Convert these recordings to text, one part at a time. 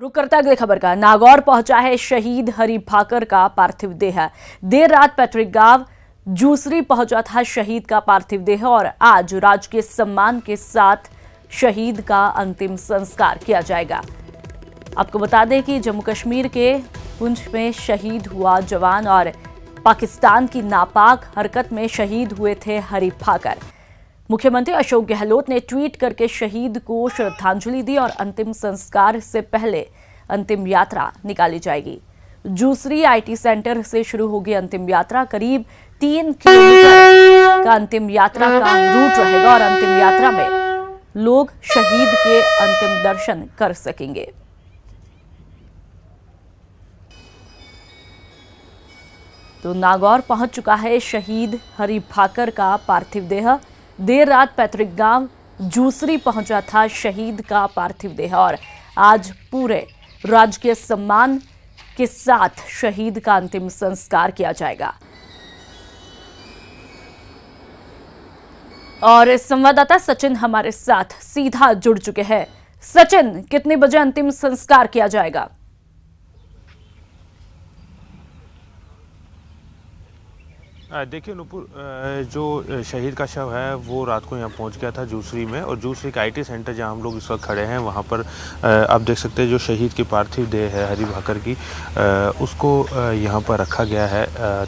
रुक करता अगली खबर का। नागौर पहुंचा है शहीद हरि भाकर का पार्थिव देह। देर रात पैतृक गांव जूसरी पहुंचा था शहीद का पार्थिव देह और आज राजकीय सम्मान के साथ शहीद का अंतिम संस्कार किया जाएगा। आपको बता दें कि जम्मू कश्मीर के पुंछ में शहीद हुआ जवान और पाकिस्तान की नापाक हरकत में शहीद हुए थे हरि भाकर। मुख्यमंत्री अशोक गहलोत ने ट्वीट करके शहीद को श्रद्धांजलि दी और अंतिम संस्कार से पहले अंतिम यात्रा निकाली जाएगी। जूसरी आईटी सेंटर से शुरू होगी अंतिम यात्रा। करीब 3 किलोमीटर का अंतिम यात्रा का रूट रहेगा और अंतिम यात्रा में लोग शहीद के अंतिम दर्शन कर सकेंगे। तो नागौर पहुंच चुका है शहीद हरि भाकर का पार्थिव देह। देर रात पैतृक गांव जूसरी पहुंचा था शहीद का पार्थिव देह और आज पूरे राजकीय सम्मान के साथ शहीद का अंतिम संस्कार किया जाएगा। और संवाददाता सचिन हमारे साथ सीधा जुड़ चुके हैं। सचिन, कितने बजे अंतिम संस्कार किया जाएगा? देखिए नुपुर, जो शहीद का शव है वो रात को यहाँ पहुँच गया था जूसरी में, और जूसरी का आईटी सेंटर जहाँ हम लोग इस वक्त खड़े हैं वहाँ पर आप देख सकते हैं जो शहीद की पार्थिव देह है हरि भाकर की, उसको यहाँ पर रखा गया है।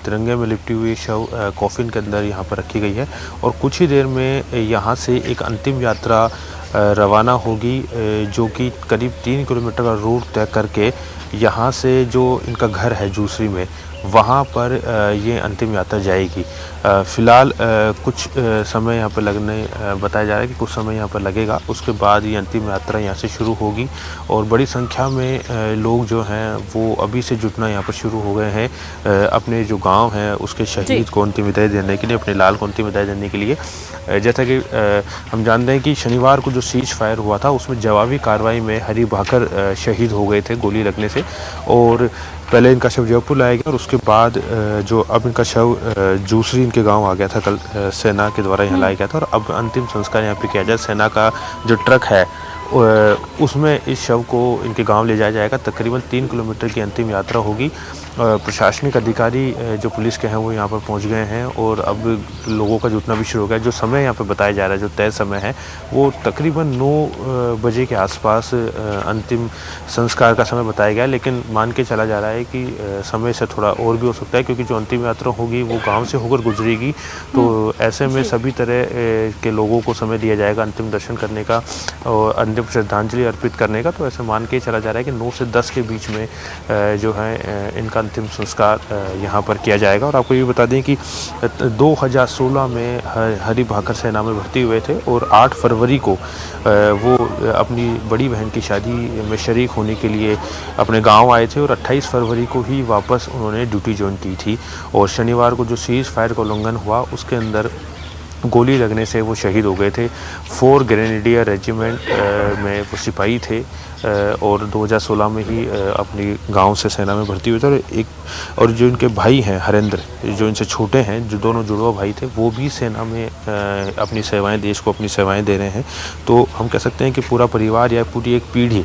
तिरंगे में लिपटी हुई शव कॉफिन के अंदर यहाँ पर रखी गई है और कुछ ही देर में यहाँ से एक अंतिम यात्रा रवाना होगी, जो कि करीब 3 किलोमीटर का रूट तय करके यहाँ से जो इनका घर है जूसरी में वहाँ पर ये अंतिम यात्रा जाएगी। फ़िलहाल कुछ समय यहाँ पर लगने बताया जा रहा है कि कुछ समय यहाँ पर लगेगा, उसके बाद ये अंतिम यात्रा यहाँ से शुरू होगी और बड़ी संख्या में लोग जो हैं वो अभी से जुटना यहाँ पर शुरू हो गए हैं अपने जो गांव हैं उसके शहीद को अंतिम विदाई देने के लिए, अपने लाल को अंतिम विदाई देने के लिए। जैसा कि हम जानते हैं कि शनिवार को जो सीज फायर हुआ था उसमें जवाबी कार्रवाई में हरि भाकर शहीद हो गए थे गोली लगने से, और पहले इनका शव जयपुर लाया गया और उसके बाद जो अब इनका शव जूसरी इनके गांव आ गया था कल सेना के द्वारा यहाँ लाया गया था और अब अंतिम संस्कार यहाँ पे किया जाए। सेना का जो ट्रक है उसमें इस शव को इनके गांव ले जाया जाएगा। तकरीबन 3 किलोमीटर की अंतिम यात्रा होगी। प्रशासनिक अधिकारी जो पुलिस के हैं वो यहाँ पर पहुँच गए हैं और अब लोगों का जुटना भी शुरू हो गया। जो समय यहाँ पर बताया जा रहा है, जो तय समय है वो तकरीबन 9 बजे के आसपास अंतिम संस्कार का समय बताया गया है, लेकिन मान के चला जा रहा है कि समय से थोड़ा और भी हो सकता है क्योंकि जो अंतिम यात्रा होगी वो गाँव से होकर गुजरेगी। तो ऐसे में सभी तरह के लोगों को समय दिया जाएगा अंतिम दर्शन करने का और अंतिम श्रद्धांजलि अर्पित करने का। तो ऐसे मान के चला जा रहा है कि 9 से 10 के बीच में जो है इनका अंतिम संस्कार यहाँ पर किया जाएगा। और आपको ये बता दें कि 2016 में हरि भाकर सेना में भर्ती हुए थे और 8 फरवरी को वो अपनी बड़ी बहन की शादी में शरीक होने के लिए अपने गांव आए थे और 28 फरवरी को ही वापस उन्होंने ड्यूटी ज्वाइन की थी। और शनिवार को जो सीज फायर का उल्लंघन हुआ उसके अंदर गोली लगने से वो शहीद हो गए थे। 4 ग्रेनेडियर रेजिमेंट में वो सिपाही थे और 2016 में ही अपनी गांव से सेना में भर्ती हुए थे। और जो इनके भाई हैं हरेंद्र, जो इनसे छोटे हैं, जो दोनों जुड़वा भाई थे, वो भी सेना में अपनी सेवाएं, देश को अपनी सेवाएं दे रहे हैं। तो हम कह सकते हैं कि पूरा परिवार या पूरी एक पीढ़ी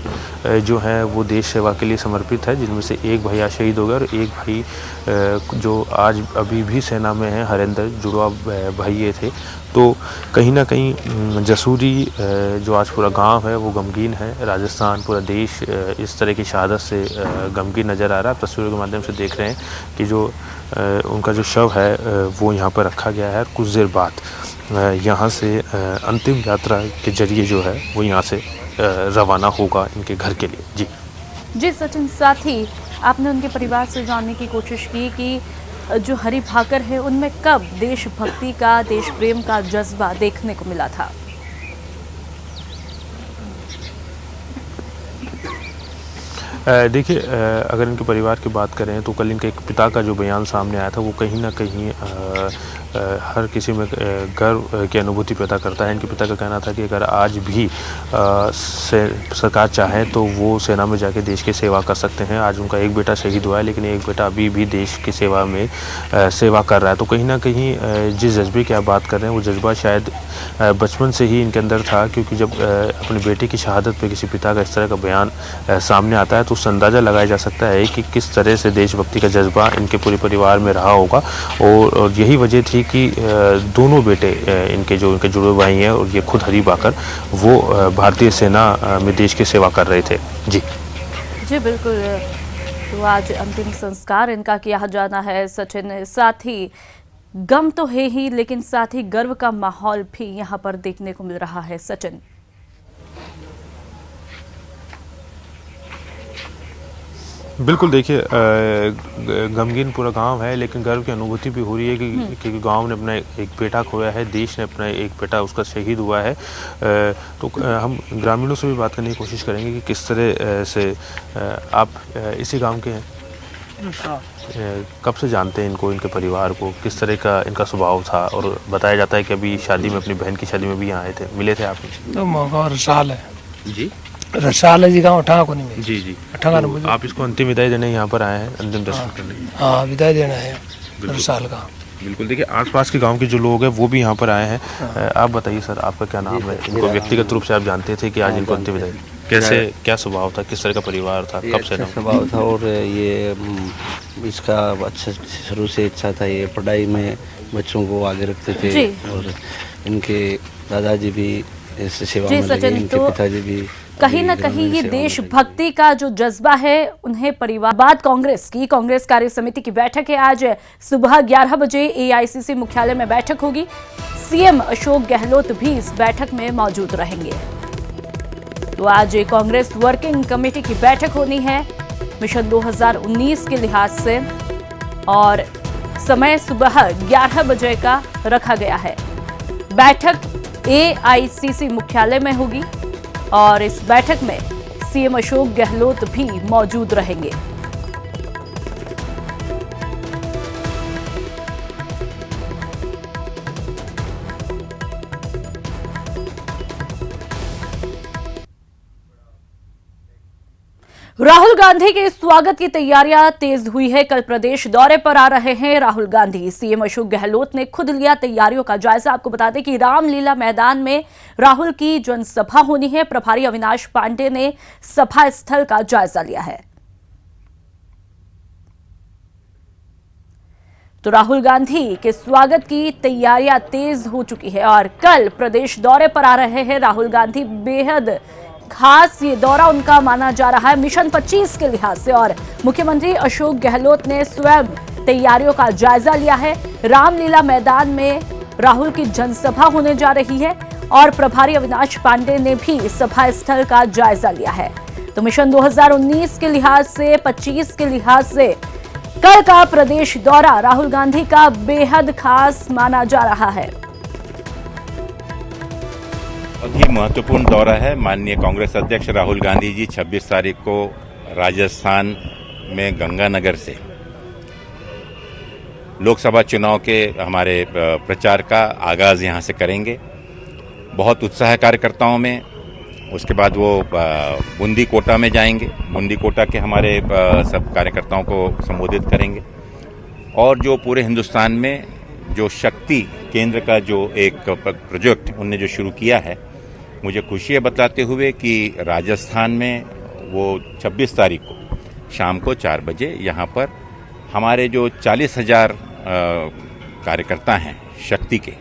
जो है वो देश सेवा के लिए समर्पित है, जिनमें से एक भैया शहीद हो गए और एक भाई जो आज अभी भी सेना में है, हरेंद्र, जुड़वा भाई ये थे। तो कहीं ना कहीं जसूरी जो आज पूरा गांव है वो गमगीन है। राजस्थान, पूरा देश इस तरह की शहादत से गमगीन नज़र आ रहा है। तस्वीरों के माध्यम से देख रहे हैं कि जो उनका जो शव है वो यहाँ पर रखा गया है। कुछ देर बाद यहाँ से अंतिम यात्रा के जरिए जो है वो यहाँ से रवाना होगा इनके घर के लिए। जी सचिन, साथ ही आपने उनके परिवार से जानने की कोशिश की कि जो हरि भाकर है उनमें कब देशभक्ति का, देश प्रेम का जज्बा देखने को मिला था? देखिए, अगर इनके परिवार की बात करें तो कल इनके एक पिता का जो बयान सामने आया था वो कहीं ना कहीं हर किसी में गर्व की अनुभूति पैदा करता है। इनके पिता का कहना था कि अगर आज भी सरकार चाहे तो वो सेना में जाके देश की सेवा कर सकते हैं। आज उनका एक बेटा शहीद हुआ है लेकिन एक बेटा अभी भी देश की सेवा में सेवा कर रहा है। तो कहीं ना कहीं जिस जज्बे की आप बात कर रहे हैं वो जज्बा शायद बचपन से ही इनके अंदर था, क्योंकि जब अपने बेटे की शहादत पे किसी पिता का इस तरह का बयान सामने आता है तो उससे अंदाज़ा लगाया जा सकता है कि किस तरह से देशभक्ति का जज्बा इनके पूरे परिवार में रहा होगा। और यही वजह थी कि दोनों बेटे इनके जुड़े भाई हैं और ये खुद हरी भाकर वो भारतीय सेना में देश की सेवा कर रहे थे। जी जी बिल्कुल। तो आज अंतिम संस्कार इनका किया जाना है सचिन। साथ ही गम तो है ही, लेकिन साथ ही गर्व का माहौल भी यहाँ पर देखने को मिल रहा है सचिन। बिल्कुल, देखिए गमगीन पूरा गांव है, लेकिन गर्व की अनुभूति भी हो रही है कि गांव ने अपना एक बेटा खोया है, देश ने अपना एक बेटा उसका शहीद हुआ है। तो हम ग्रामीणों से भी बात करने की कोशिश करेंगे कि किस तरह से आप इसी गांव के हैं, कब से जानते हैं इनको, इनके परिवार को, किस तरह का इनका स्वभाव था? और बताया जाता है कि अभी शादी में, अपनी बहन की शादी में भी यहाँ आए थे, मिले थे आप? तो रसाल है जी, रसाल है जी, गाँव ठा को नहीं। जी जी। तो आप इसको अंतिम विदाई देने यहाँ पर आए हैं, अंतिम दर्शन करने? हाँ, विदाई देना है रसाल का। बिल्कुल, देखिए आसपास के गांव के जो लोग हैं वो भी यहाँ पर आए हैं। आप बताइए सर, आपका क्या नाम है? इनको व्यक्तिगत रूप से आप जानते थे कि आज इनको अंतिम विदाई, कैसे, क्या स्वभाव था, किस तरह का परिवार था, कब से स्वभाव था? और ये इसका अच्छा शुरू से इच्छा था, ये पढ़ाई में बच्चों को आगे रखते थे और इनके दादाजी भी इस सेवा में लगे, इनके पिताजी भी। कहीं ना कहीं ये देशभक्ति का जो जज्बा है उन्हें परिवार। बात कांग्रेस कार्य समिति की बैठक है। आज सुबह 11 बजे एआईसीसी मुख्यालय में बैठक होगी। सीएम अशोक गहलोत भी इस बैठक में मौजूद रहेंगे। तो आज कांग्रेस वर्किंग कमेटी की बैठक होनी है मिशन 2019 के लिहाज से, और समय सुबह 11 बजे का रखा गया है। बैठक एआईसीसी मुख्यालय में होगी और इस बैठक में सीएम अशोक गहलोत भी मौजूद रहेंगे। राहुल गांधी के स्वागत की तैयारियां तेज हुई है। कल प्रदेश दौरे पर आ रहे हैं राहुल गांधी। सीएम अशोक गहलोत ने खुद लिया तैयारियों का जायजा। आपको बता दें कि रामलीला मैदान में राहुल की जनसभा होनी है। प्रभारी अविनाश पांडे ने सभा स्थल का जायजा लिया है। तो राहुल गांधी के स्वागत की तैयारियां तेज हो चुकी है और कल प्रदेश दौरे पर आ रहे हैं राहुल गांधी। बेहद खास ये दौरा उनका माना जा रहा है मिशन 25 के लिहाज से, और मुख्यमंत्री अशोक गहलोत ने स्वयं तैयारियों का जायजा लिया है। रामलीला मैदान में राहुल की जनसभा होने जा रही है और प्रभारी अविनाश पांडे ने भी सभा स्थल का जायजा लिया है। तो मिशन 2019 के लिहाज से, 25 के लिहाज से कल का प्रदेश दौरा राहुल गांधी का बेहद खास माना जा रहा है। बहुत ही महत्वपूर्ण दौरा है। माननीय कांग्रेस अध्यक्ष राहुल गांधी जी 26 तारीख को राजस्थान में गंगानगर से लोकसभा चुनाव के हमारे प्रचार का आगाज यहां से करेंगे। बहुत उत्साह कार्यकर्ताओं में। उसके बाद वो बूंदी कोटा में जाएंगे। बूंदी कोटा के हमारे सब कार्यकर्ताओं को संबोधित करेंगे और जो पूरे हिंदुस्तान में जो शक्ति केंद्र का जो एक प्रोजेक्ट उनने जो शुरू किया है, मुझे खुशी है बताते हुए कि राजस्थान में वो 26 तारीख को शाम को 4 बजे यहाँ पर हमारे जो 40,000 कार्यकर्ता हैं शक्ति के,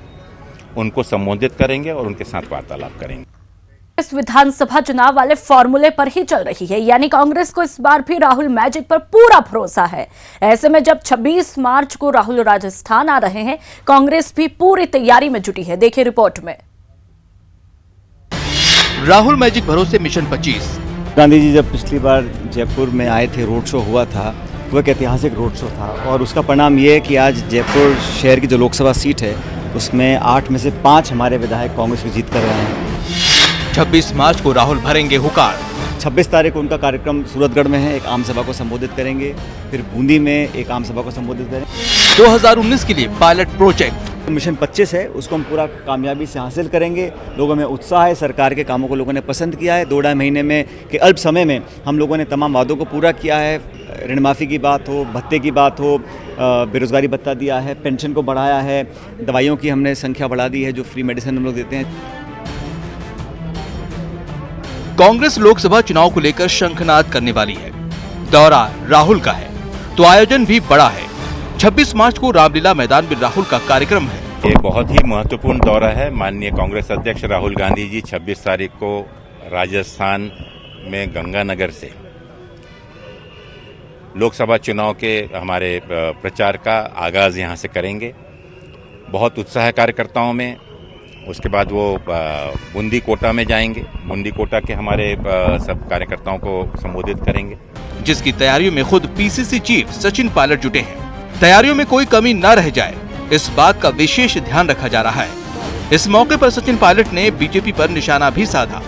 उनको संबोधित करेंगे और उनके साथ वार्तालाप करेंगे। इस विधानसभा चुनाव वाले फॉर्मूले पर ही चल रही है, यानी कांग्रेस को इस बार भी राहुल मैजिक पर पूरा भरोसा है। ऐसे में जब 26 मार्च को राहुल राजस्थान आ रहे हैं, कांग्रेस भी पूरी तैयारी में जुटी है। देखिए रिपोर्ट में। राहुल मैजिक भरोसे मिशन 25। गांधी जी जब पिछली बार जयपुर में आए थे, रोड शो हुआ था, वो एक ऐतिहासिक रोड शो था और उसका परिणाम ये है कि आज जयपुर शहर की जो लोकसभा सीट है उसमें 8 में से 5 हमारे विधायक कांग्रेस की जीत कर रहे हैं। 26 मार्च को राहुल भरेंगे हुकार। 26 तारीख को उनका कार्यक्रम सूरतगढ़ में है, एक आम सभा को संबोधित करेंगे, फिर बूंदी में एक आम सभा को संबोधित करेंगे। 2019 के लिए पायलट प्रोजेक्ट मिशन 25 है, उसको हम पूरा कामयाबी से हासिल करेंगे। लोगों में उत्साह है, सरकार के कामों को लोगों ने पसंद किया है। 2-2.5 महीने में के अल्प समय में हम लोगों ने तमाम वादों को पूरा किया है। ऋण माफ़ी की बात हो, भत्ते की बात हो, बेरोजगारी भत्ता दिया है, पेंशन को बढ़ाया है, दवाइयों की हमने संख्या बढ़ा दी है जो फ्री मेडिसिन हम लोग देते हैं। कांग्रेस लोकसभा चुनाव को लेकर शंखनाद करने वाली है। दौरा राहुल का है तो आयोजन भी बड़ा है। 26 मार्च को रामलीला मैदान में राहुल का कार्यक्रम है। ये बहुत ही महत्वपूर्ण दौरा है। माननीय कांग्रेस अध्यक्ष राहुल गांधी जी 26 तारीख को राजस्थान में गंगानगर से लोकसभा चुनाव के हमारे प्रचार का आगाज यहां से करेंगे। बहुत उत्साह है कार्यकर्ताओं में। उसके बाद वो बूंदी कोटा में जाएंगे। बूंदी कोटा के हमारे सब कार्यकर्ताओं को संबोधित करेंगे, जिसकी तैयारियों में खुद पीसीसी चीफ सचिन पायलट जुटे हैं। तैयारियों में कोई कमी न रह जाए, इस बात का विशेष ध्यान रखा जा रहा है। इस मौके पर सचिन पायलट ने बीजेपी पर निशाना भी साधा।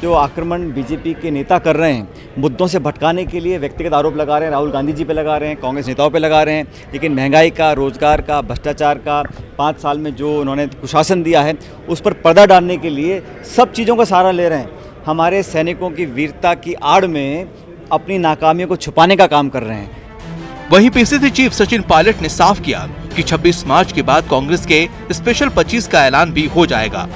जो आक्रमण बीजेपी के नेता कर रहे हैं, मुद्दों से भटकाने के लिए व्यक्तिगत आरोप लगा रहे हैं, राहुल गांधी जी पे लगा रहे हैं, कांग्रेस नेताओं पे लगा रहे हैं, लेकिन महंगाई का, रोजगार का, भ्रष्टाचार का 5 साल में जो उन्होंने कुशासन दिया है उस पर पर्दा डालने के लिए सब चीज़ों का सहारा ले रहे हैं। हमारे सैनिकों की वीरता की आड़ में अपनी नाकामियों को छुपाने का काम कर रहे हैं। वहीं पीसीसी चीफ सचिन पायलट ने साफ किया कि 26 मार्च के बाद कांग्रेस के स्पेशल 25 का ऐलान भी हो जाएगा।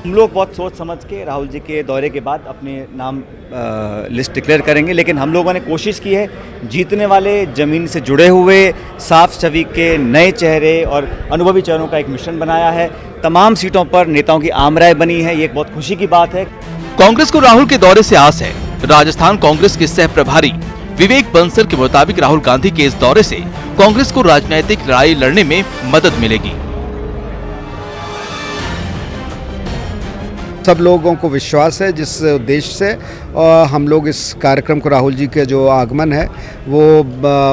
हम लोग बहुत सोच समझ के राहुल जी के दौरे के बाद अपने नाम लिस्ट डिक्लेयर करेंगे, लेकिन हम लोगों ने कोशिश की है जीतने वाले जमीन से जुड़े हुए साफ छवि के नए चेहरे और अनुभवी चेहरों का एक मिश्रण बनाया है। तमाम सीटों पर नेताओं की आमराय बनी है, ये एक बहुत खुशी की बात है। कांग्रेस को राहुल के दौरे से आस है। राजस्थान कांग्रेस के सह प्रभारी विवेक बंसल के मुताबिक राहुल गांधी के इस दौरे से कांग्रेस को राजनीतिक लड़ाई लड़ने में मदद मिलेगी। सब लोगों को विश्वास है जिस उद्देश्य से हम लोग इस कार्यक्रम को, राहुल जी के जो आगमन है वो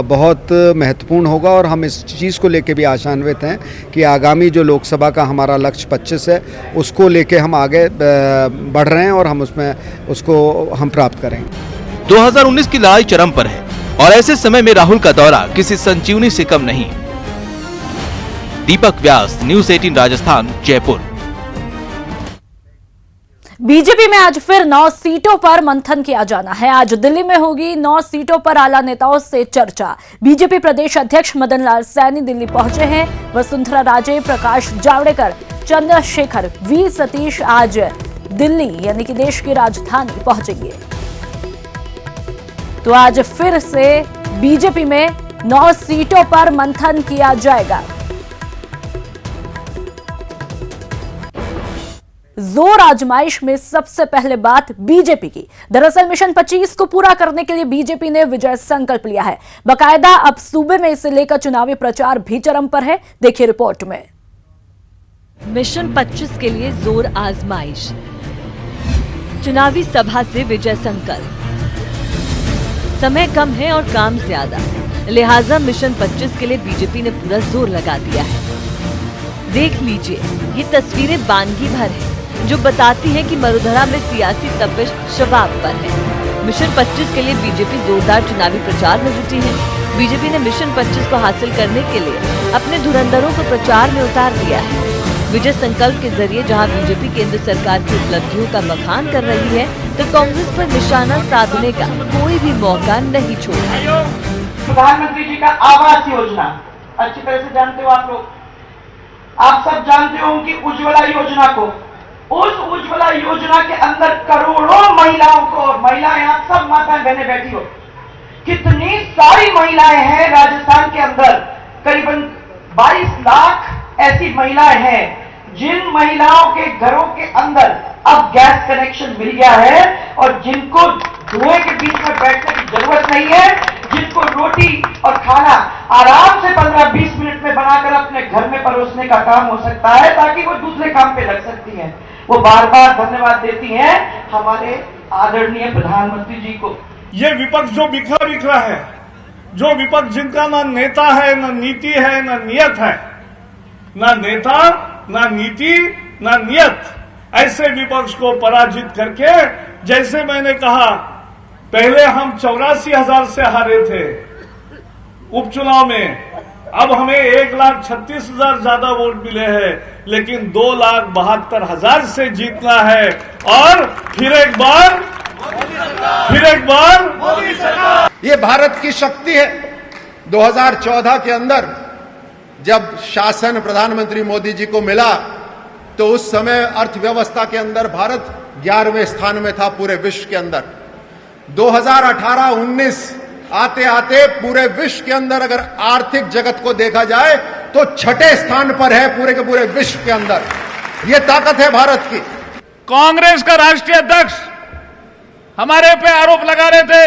बहुत महत्वपूर्ण होगा और हम इस चीज़ को लेके भी आशान्वित हैं कि आगामी जो लोकसभा का हमारा लक्ष्य 25 है उसको लेके हम आगे बढ़ रहे हैं और हम उसको हम प्राप्त करेंगे। 2019 की लड़ाई चरम पर है और ऐसे समय में राहुल का दौरा किसी संजीवनी से कम नहीं। दीपक व्यास, न्यूज़ 18 राजस्थान, जयपुर। बीजेपी में आज फिर 9 सीटों पर मंथन किया जाना है। आज दिल्ली में होगी 9 सीटों पर आला नेताओं से चर्चा। बीजेपी प्रदेश अध्यक्ष मदन लाल सैनी दिल्ली पहुंचे हैं। वसुंधरा राजे, प्रकाश जावड़ेकर, चंद्रशेखर, वी सतीश आज दिल्ली यानी कि देश की राजधानी पहुंचेंगे। तो आज फिर से बीजेपी में 9 सीटों पर मंथन किया जाएगा। जोर आजमाइश में सबसे पहले बात बीजेपी की। दरअसल मिशन 25 को पूरा करने के लिए बीजेपी ने विजय संकल्प लिया है। बकायदा अब सूबे में इसे लेकर चुनावी प्रचार भी चरम पर है। देखिए रिपोर्ट में। मिशन 25 के लिए जोर आजमाइश, चुनावी सभा से विजय संकल्प। समय कम है और काम ज्यादा, लिहाजा मिशन 25 के लिए बीजेपी ने पूरा जोर लगा दिया है। देख लीजिए, ये तस्वीरें बानगी भर है जो बताती है कि मरुधरा में सियासी तपिश शबाब पर है। मिशन 25 के लिए बीजेपी जोरदार चुनावी प्रचार में जुटी है। बीजेपी ने मिशन 25 को हासिल करने के लिए अपने धुरंधरों को प्रचार में उतार दिया है। विजय संकल्प के जरिए जहां बीजेपी केंद्र सरकार की उपलब्धियों का बखान कर रही है, तो कांग्रेस पर निशाना साधने का कोई भी मौका नहीं छोड़ा। प्रधानमंत्री जी का आवास योजना अच्छी तरह से जानते हो आप लोग। आप सब जानते हो कि उज्ज्वला योजना को, उस उज्ज्वला योजना के अंदर करोड़ों महिलाओं को, महिलाएं आप सब माताएं बहनें बैठी हो, कितनी सारी महिलाएं हैं राजस्थान के अंदर। करीबन 22 लाख ऐसी महिलाएं हैं जिन महिलाओं के घरों के अंदर अब गैस कनेक्शन मिल गया है और जिनको धुएं के बीच में बैठने की जरूरत नहीं है, जिनको रोटी और खाना आराम से 15-20 मिनट में बनाकर अपने घर में परोसने का काम हो सकता है, ताकि वो दूसरे काम पे लग सकती हैं। वो बार बार धन्यवाद देती हैं हमारे आदरणीय प्रधानमंत्री जी को। ये विपक्ष जो बिखरा बिखरा है, जो विपक्ष जिनका ना नेता है, ना नीति है, ना नियत है, ना नेता, ना नीति, ना नियत, ऐसे विपक्ष को पराजित करके, जैसे मैंने कहा पहले हम 84,000 से हारे थे उपचुनाव में, अब हमें 1,36,000 ज्यादा वोट मिले हैं, लेकिन 2,72,000 से जीतना है और फिर एक बार मोदी सरकार। ये भारत की शक्ति है। 2014 के अंदर जब शासन प्रधानमंत्री मोदी जी को मिला तो उस समय अर्थव्यवस्था के अंदर भारत 11वें स्थान में था पूरे विश्व के अंदर। 2018-19 आते आते पूरे विश्व के अंदर अगर आर्थिक जगत को देखा जाए तो 6ठे स्थान पर है पूरे के पूरे विश्व के अंदर। ये ताकत है भारत की। कांग्रेस का राष्ट्रीय अध्यक्ष हमारे पे आरोप लगा रहे थे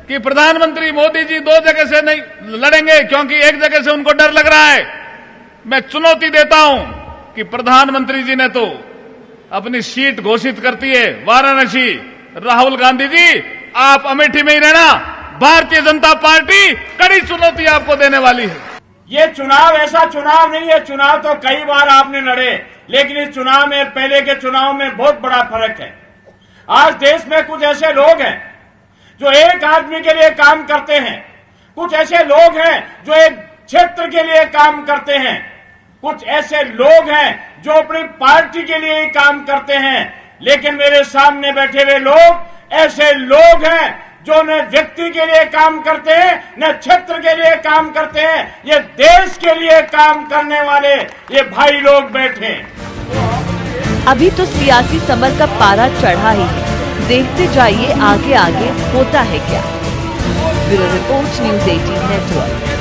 कि प्रधानमंत्री मोदी जी 2 जगह से नहीं लड़ेंगे क्योंकि एक जगह से उनको डर लग रहा है। मैं चुनौती देता हूं कि प्रधानमंत्री जी ने तो अपनी सीट घोषित करती है वाराणसी। राहुल गांधी जी आप अमेठी में ही रहना, भारतीय जनता पार्टी कड़ी चुनौती आपको देने वाली है। ये चुनाव ऐसा चुनाव नहीं है, चुनाव तो कई बार आपने लड़े, लेकिन इस चुनाव में पहले के चुनाव में बहुत बड़ा फर्क है। आज देश में कुछ ऐसे लोग हैं जो एक आदमी के लिए काम करते हैं, कुछ ऐसे लोग हैं जो एक क्षेत्र के लिए काम करते हैं, कुछ ऐसे लोग हैं जो अपनी पार्टी के लिए ही काम करते हैं। लेकिन मेरे सामने बैठे हुए लोग ऐसे लोग हैं जो न व्यक्ति के लिए काम करते हैं न क्षेत्र के लिए काम करते हैं, ये देश के लिए काम करने वाले ये भाई लोग बैठे हैं। अभी तो सियासी समर का पारा चढ़ा ही है, देखते जाइए आगे आगे होता है क्या। Bureau report, news 18 network.